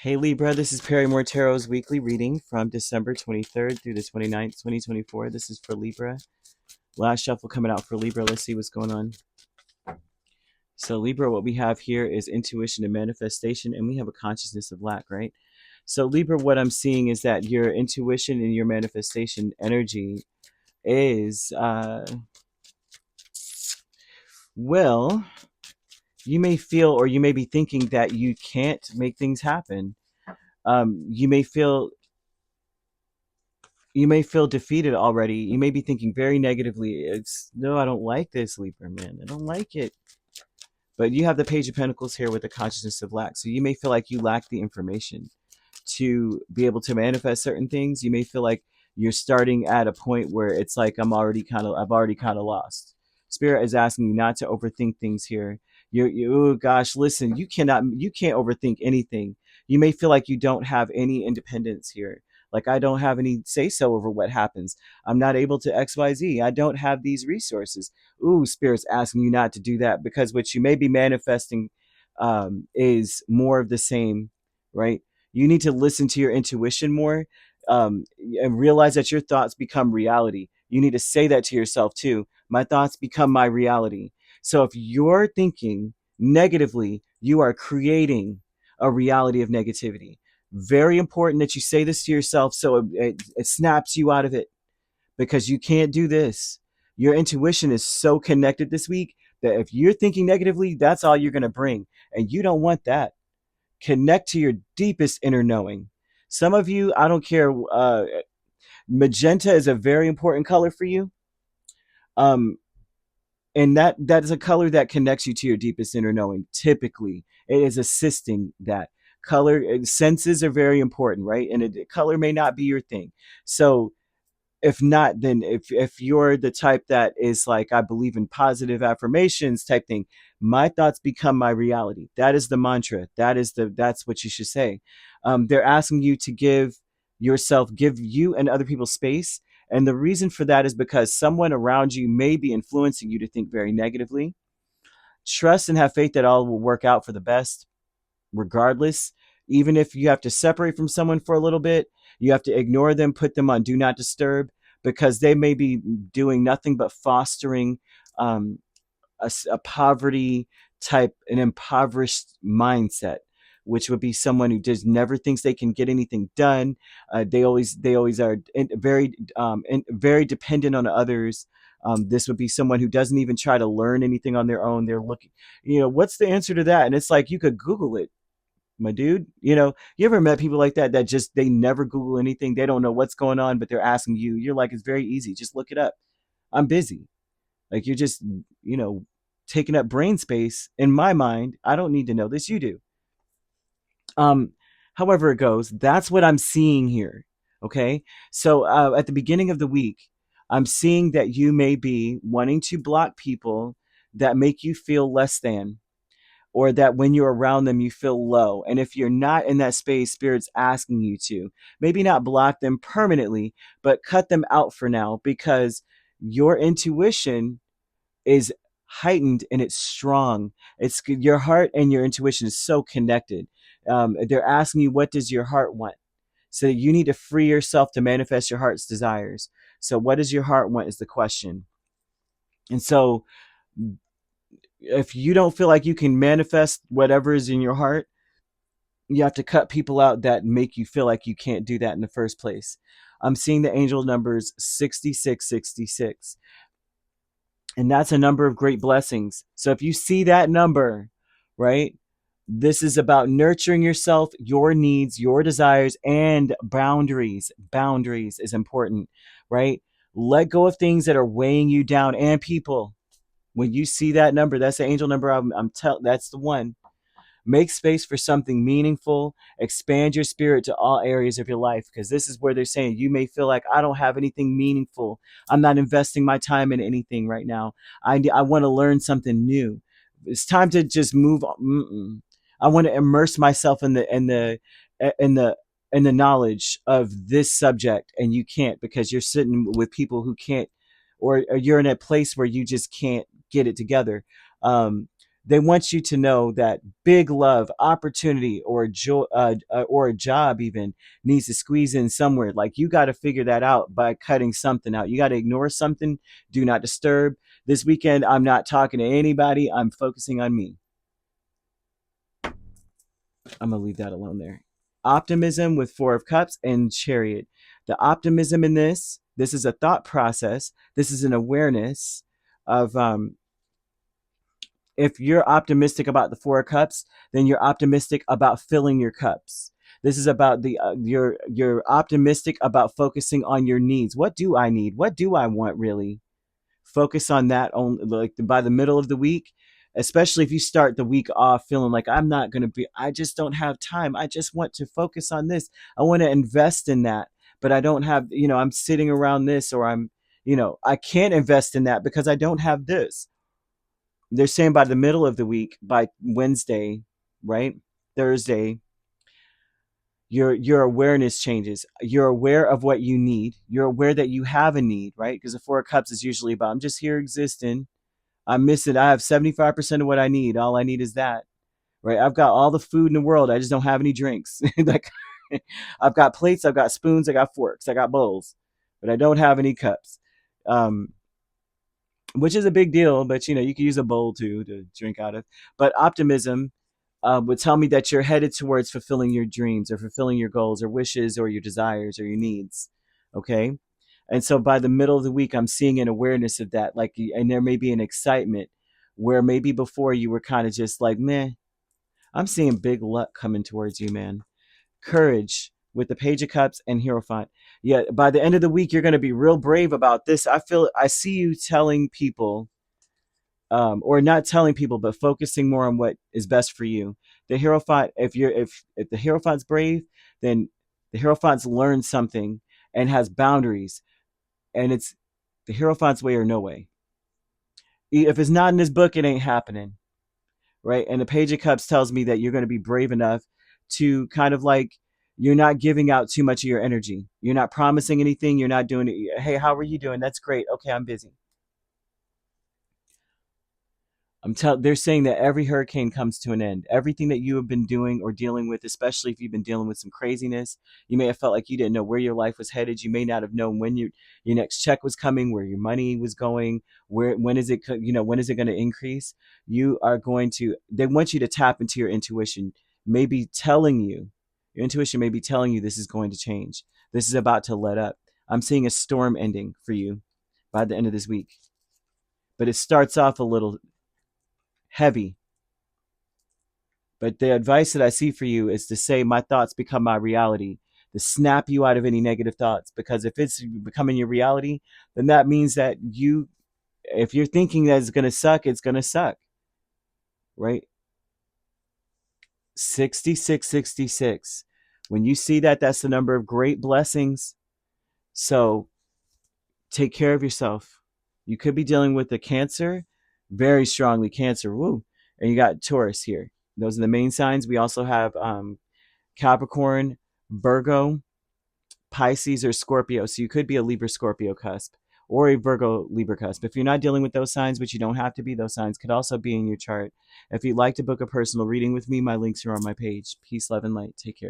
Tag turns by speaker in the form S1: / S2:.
S1: Hey Libra, this is Perrymore Tarot's weekly reading from December 23rd through the 29th, 2024. This is for Libra. Last shuffle coming out for Libra. Let's see what's going on. So Libra, what we have here is intuition and manifestation, and we have a consciousness of lack, right? So Libra, what I'm seeing is that your intuition and your manifestation energy is, well, you may feel or you may be thinking that you can't make things happen. You may feel defeated already. You may be thinking very negatively. No, I don't like this, Libra, man. I don't like it. But you have the Page of Pentacles here with the consciousness of lack. So you may feel like you lack the information to be able to manifest certain things. You may feel like you're starting at a point where it's like I've already kind of lost. Spirit is asking you not to overthink things here. Oh gosh, listen, you can't overthink anything. You may feel like you don't have any independence here. Like I don't have any say so over what happens. I'm not able to XYZ. I don't have these resources. Ooh, Spirit's asking you not to do that because what you may be manifesting is more of the same, right? You need to listen to your intuition more, and realize that your thoughts become reality. You need to say that to yourself too. My thoughts become my reality. So if you're thinking negatively, you are creating a reality of negativity. Very important that you say this to yourself so it snaps you out of it, because you can't do this. Your intuition is so connected this week that if you're thinking negatively, that's all you're going to bring. And you don't want that. Connect to your deepest inner knowing. Some of you, I don't care, magenta is a very important color for you. And that is a color that connects you to your deepest inner knowing. Typically, it is assisting that. Color senses are very important, right? And color may not be your thing. So if not, then if you're the type that is like, I believe in positive affirmations type thing, my thoughts become my reality. That is the mantra. That's what you should say. They're asking you to give you and other people space. And the reason for that is because someone around you may be influencing you to think very negatively. Trust and have faith that all will work out for the best regardless. Even if you have to separate from someone for a little bit, you have to ignore them, put them on do not disturb, because they may be doing nothing but fostering a poverty type, an impoverished mindset, which would be someone who just never thinks they can get anything done. They always are very dependent on others. This would be someone who doesn't even try to learn anything on their own. They're looking, what's the answer to that? And it's like, you could Google it, my dude. You ever met people like that just, they never Google anything? They don't know what's going on, but they're asking you. You're like, it's very easy. Just look it up. I'm busy. Like, you're just, taking up brain space. In my mind, I don't need to know this. You do. Um, However it goes, that's what I'm seeing here. Okay. So at the beginning of the week, I'm seeing that you may be wanting to block people that make you feel less than, or that when you're around them, you feel low. And if you're not in that space, Spirit's asking you to maybe not block them permanently, but cut them out for now, because your intuition is heightened and it's strong. It's your heart and your intuition is so connected. They're asking you, what does your heart want? So you need to free yourself to manifest your heart's desires. So what does your heart want is the question. And so if you don't feel like you can manifest whatever is in your heart, you have to cut people out that make you feel like you can't do that in the first place. I'm seeing the angel numbers 6666. And that's a number of great blessings. So if you see that number, right, this is about nurturing yourself, your needs, your desires, and boundaries. Boundaries is important, right? Let go of things that are weighing you down and people. When you see that number, that's the angel number. That's the one. Make space for something meaningful. Expand your spirit to all areas of your life, because this is where they're saying you may feel like, I don't have anything meaningful. I'm not investing my time in anything right now. I want to learn something new. It's time to just move on. I want to immerse myself in the knowledge of this subject, and you can't, because you're sitting with people who can't, or you're in a place where you just can't get it together. They want you to know that big love, opportunity, or a job even needs to squeeze in somewhere. Like you got to figure that out by cutting something out. You got to ignore something. Do not disturb. This weekend, I'm not talking to anybody. I'm focusing on me. I'm gonna leave that alone there. Optimism with Four of Cups and Chariot. The optimism in this is a thought process. This is an awareness of if you're optimistic about the Four of Cups, then you're optimistic about filling your cups. This is about the you're optimistic about focusing on your needs. What do I need? What do I want really? Focus on that only, like by the middle of the week, especially if you start the week off feeling like I just don't have time. I just want to focus on this. I want to invest in that, but I don't have, I'm sitting around this, or I can't invest in that because I don't have this. They're saying by the middle of the week, by Wednesday, right? Thursday, your awareness changes. You're aware of what you need. You're aware that you have a need, right? Because the Four of Cups is usually about, I'm just here existing. I'm missing. I have 75% of what I need. All I need is that, right? I've got all the food in the world. I just don't have any drinks. Like, I've got plates, I've got spoons, I got forks, I got bowls, but I don't have any cups. Um, which is a big deal, but you can use a bowl too to drink out of. But optimism would tell me that you're headed towards fulfilling your dreams, or fulfilling your goals or wishes or your desires or your needs. Okay. And so by the middle of the week, I'm seeing an awareness of that. Like, and there may be an excitement where maybe before you were kind of just like, meh. I'm seeing big luck coming towards you, man. Courage with the Page of Cups and Hierophant. Yeah, by the end of the week, you're going to be real brave about this. I see you telling people, or not telling people, but focusing more on what is best for you. The Hierophant, if the Hierophant's brave, then the Hierophant's learned something and has boundaries, and it's the Hierophant's way or no way. If it's not in this book, it ain't happening, right? And the Page of Cups tells me that you're going to be brave enough to kind of like, you're not giving out too much of your energy. You're not promising anything. You're not doing it. Hey, how are you doing? That's great. Okay, I'm busy. They're saying that every hurricane comes to an end. Everything that you have been doing or dealing with, especially if you've been dealing with some craziness, you may have felt like you didn't know where your life was headed. You may not have known when your next check was coming, where your money was going, when is it when is it going to increase? They want you to tap into your intuition, maybe telling you, your intuition may be telling you this is going to change. This is about to let up. I'm seeing a storm ending for you by the end of this week. But it starts off a little heavy. But the advice that I see for you is to say, my thoughts become my reality, to snap you out of any negative thoughts. Because if it's becoming your reality, then that means that if you're thinking that it's going to suck, it's going to suck. Right? 6666. When you see that, that's the number of great blessings. So take care of yourself. You could be dealing with a Cancer, very strongly Cancer. Woo. And you got Taurus here. Those are the main signs. We also have Capricorn, Virgo, Pisces, or Scorpio. So you could be a Libra Scorpio cusp, or a Virgo Libra cusp. If you're not dealing with those signs, which you don't have to be, those signs could also be in your chart. If you'd like to book a personal reading with me, my links are on my page. Peace, love, and light. Take care.